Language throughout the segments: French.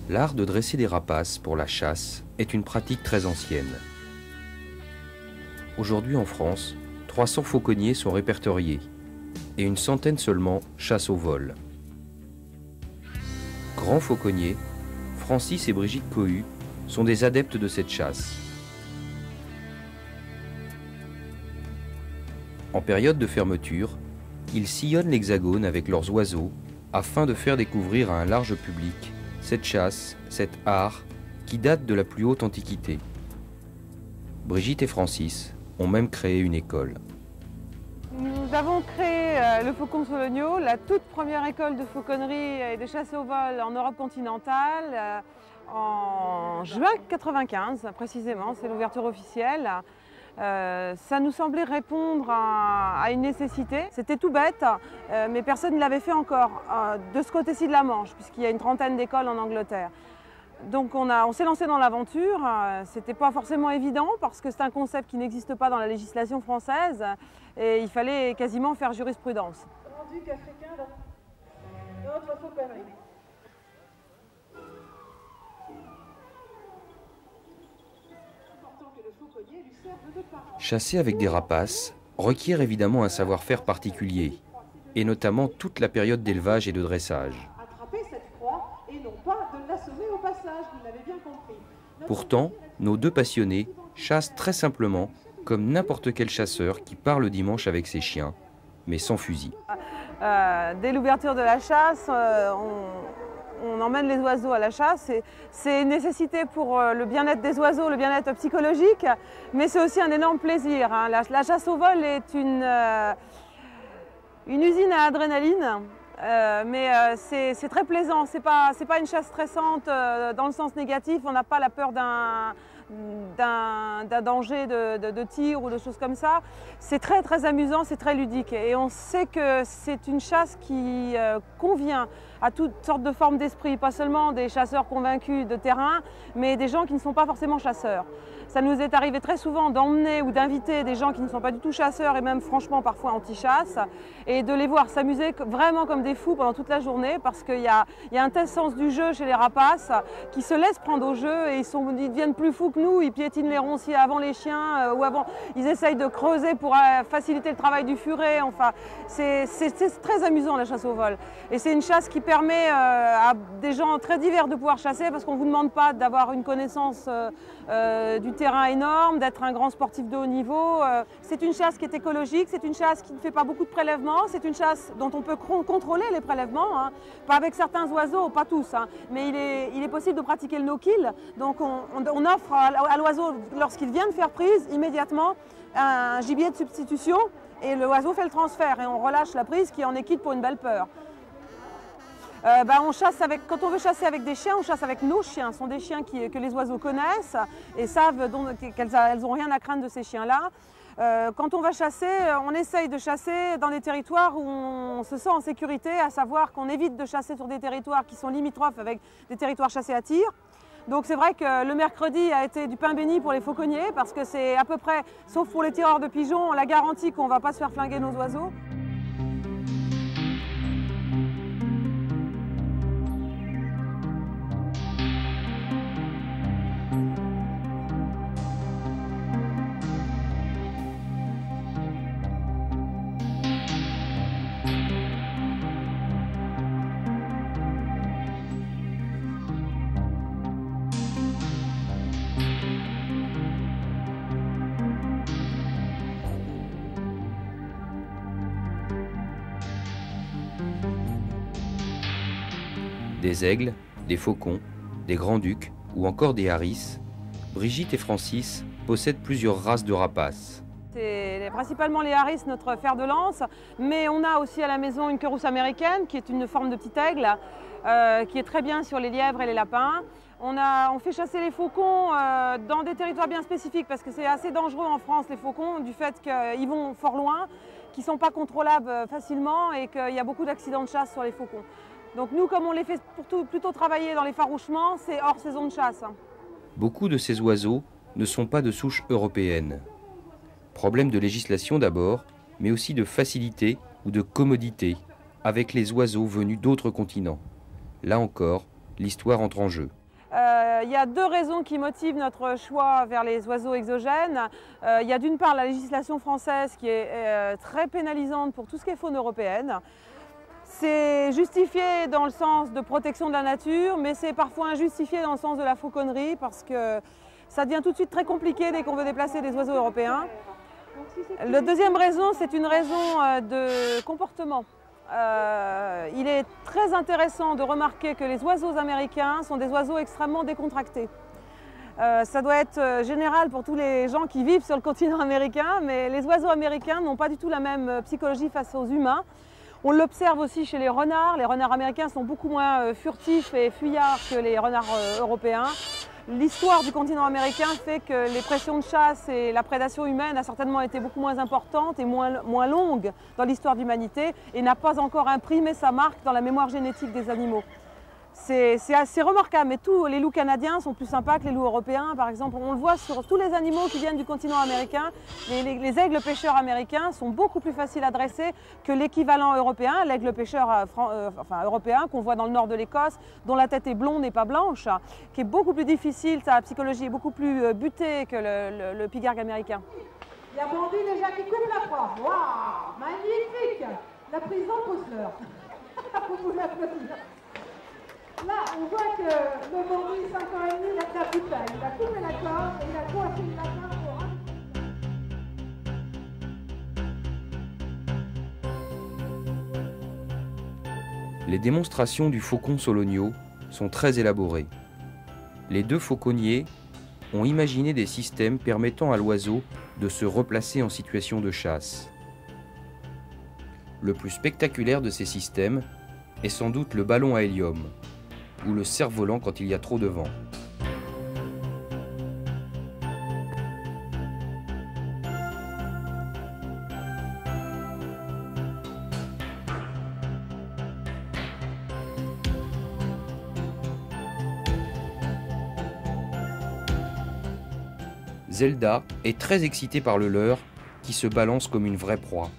L'art de dresser des rapaces pour la chasse est une pratique très ancienne. Aujourd'hui en France, 300 fauconniers sont répertoriés et une centaine seulement chassent au vol. Grands fauconniers, Francis et Brigitte Cohu sont des adeptes de cette chasse. En période de fermeture, ils sillonnent l'Hexagone avec leurs oiseaux afin de faire découvrir à un large public cette chasse, cet art qui date de la plus haute antiquité. Brigitte et Francis ont même créé une école. Nous avons créé le Faucon Sologno, la toute première école de fauconnerie et de chasse au vol en Europe continentale, en juin 1995 précisément, c'est l'ouverture officielle. Ça nous semblait répondre à une nécessité. C'était tout bête, mais personne ne l'avait fait encore, de ce côté-ci de la Manche, puisqu'il y a une trentaine d'écoles en Angleterre. Donc on s'est lancé dans l'aventure. C'était pas forcément évident parce que c'est un concept qui n'existe pas dans la législation française et il fallait quasiment faire jurisprudence. Grand-duc africain dans notre fauconnerie. Chasser avec des rapaces requiert évidemment un savoir-faire particulier, et notamment toute la période d'élevage et de dressage. Pourtant, nos deux passionnés chassent très simplement, comme n'importe quel chasseur qui part le dimanche avec ses chiens, mais sans fusil. Dès l'ouverture de la chasse, on emmène les oiseaux à la chasse. C'est une nécessité pour le bien-être des oiseaux, le bien-être psychologique, mais c'est aussi un énorme plaisir. La chasse au vol est une usine à adrénaline, mais c'est très plaisant. C'est pas une chasse stressante dans le sens négatif. On n'a pas la peur d'un danger de tir ou de choses comme ça. C'est très très amusant, c'est très ludique et on sait que c'est une chasse qui convient à toutes sortes de formes d'esprit, pas seulement des chasseurs convaincus de terrain, mais des gens qui ne sont pas forcément chasseurs. Ça nous est arrivé très souvent d'emmener ou d'inviter des gens qui ne sont pas du tout chasseurs et même franchement parfois anti-chasse et de les voir s'amuser vraiment comme des fous pendant toute la journée parce qu'il y a un tel sens du jeu chez les rapaces qui se laissent prendre au jeu et ils deviennent plus fous que nous, ils piétinent les ronciers avant les chiens ou avant, ils essayent de creuser pour faciliter le travail du furet. Enfin, c'est très amusant la chasse au vol et c'est une chasse qui permet à des gens très divers de pouvoir chasser parce qu'on ne vous demande pas d'avoir une connaissance du terrain énorme, d'être un grand sportif de haut niveau. C'est une chasse qui est écologique, c'est une chasse qui ne fait pas beaucoup de prélèvements, c'est une chasse dont on peut contrôler les prélèvements, hein. Pas avec certains oiseaux, pas tous, hein. Mais il est possible de pratiquer le no-kill. Donc on offre à l'oiseau, lorsqu'il vient de faire prise, immédiatement un gibier de substitution et l'oiseau fait le transfert et on relâche la prise qui en est quitte pour une belle peur. On chasse quand on veut chasser avec des chiens, on chasse avec nos chiens. Ce sont des chiens que les oiseaux connaissent et savent qu'elles n'ont rien à craindre de ces chiens-là. Quand on va chasser, on essaye de chasser dans des territoires où on se sent en sécurité, à savoir qu'on évite de chasser sur des territoires qui sont limitrophes avec des territoires chassés à tir. Donc c'est vrai que le mercredi a été du pain béni pour les fauconniers parce que c'est à peu près, sauf pour les tireurs de pigeons, on la garantit qu'on ne va pas se faire flinguer nos oiseaux. Des aigles, des faucons, des grands-ducs ou encore des harisses, Brigitte et Francis possèdent plusieurs races de rapaces. C'est principalement les harisses, notre fer de lance, mais on a aussi à la maison une querousse américaine qui est une forme de petit aigle, qui est très bien sur les lièvres et les lapins. On fait chasser les faucons dans des territoires bien spécifiques parce que c'est assez dangereux en France les faucons du fait qu'ils vont fort loin, qu'ils ne sont pas contrôlables facilement et qu'il y a beaucoup d'accidents de chasse sur les faucons. Donc nous, comme on les fait plutôt travailler dans les farouchements, c'est hors saison de chasse. Beaucoup de ces oiseaux ne sont pas de souche européenne. Problème de législation d'abord, mais aussi de facilité ou de commodité avec les oiseaux venus d'autres continents. Là encore, l'histoire entre en jeu. Il y a deux raisons qui motivent notre choix vers les oiseaux exogènes. Il y a d'une part la législation française qui est très pénalisante pour tout ce qui est faune européenne. C'est justifié dans le sens de protection de la nature, mais c'est parfois injustifié dans le sens de la fauconnerie parce que ça devient tout de suite très compliqué dès qu'on veut déplacer des oiseaux européens. La deuxième raison, c'est une raison de comportement. Il est très intéressant de remarquer que les oiseaux américains sont des oiseaux extrêmement décontractés. Ça doit être général pour tous les gens qui vivent sur le continent américain, mais les oiseaux américains n'ont pas du tout la même psychologie face aux humains. On l'observe aussi chez les renards. Les renards américains sont beaucoup moins furtifs et fuyards que les renards européens. L'histoire du continent américain fait que les pressions de chasse et la prédation humaine a certainement été beaucoup moins importante et moins longue dans l'histoire de l'humanité et n'a pas encore imprimé sa marque dans la mémoire génétique des animaux. C'est assez remarquable, mais tous les loups canadiens sont plus sympas que les loups européens. Par exemple, on le voit sur tous les animaux qui viennent du continent américain. Les aigles pêcheurs américains sont beaucoup plus faciles à dresser que l'équivalent européen, l'aigle pêcheur européen qu'on voit dans le nord de l'Écosse, dont la tête est blonde et pas blanche, qui est beaucoup plus difficile, sa psychologie est beaucoup plus butée que le pigargue américain. Il y a Mandy déjà qui coupe la proie. Waouh, magnifique. La prison pousse-leur. Vous pouvez applaudir. Là, on voit que le Mandy, 5 ans et demi, il a de la bouteille. Il a coupé la corde et il a coiffé le lapin pour... Les démonstrations du faucon sologno sont très élaborées. Les deux fauconniers ont imaginé des systèmes permettant à l'oiseau de se replacer en situation de chasse. Le plus spectaculaire de ces systèmes est sans doute le ballon à hélium, ou le cerf-volant quand il y a trop de vent. Zelda est très excitée par le leurre qui se balance comme une vraie proie.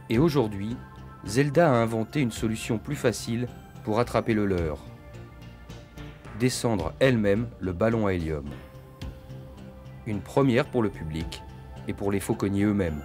Et aujourd'hui, Zelda a inventé une solution plus facile pour attraper le leurre. Descendre elle-même le ballon à hélium. Une première pour le public et pour les fauconniers eux-mêmes.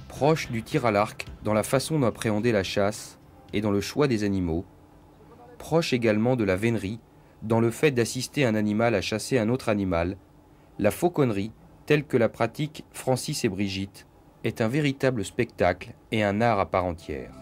Proche du tir à l'arc dans la façon d'appréhender la chasse et dans le choix des animaux, proche également de la vénerie dans le fait d'assister un animal à chasser un autre animal, la fauconnerie, telle que la pratiquent Francis et Brigitte, est un véritable spectacle et un art à part entière.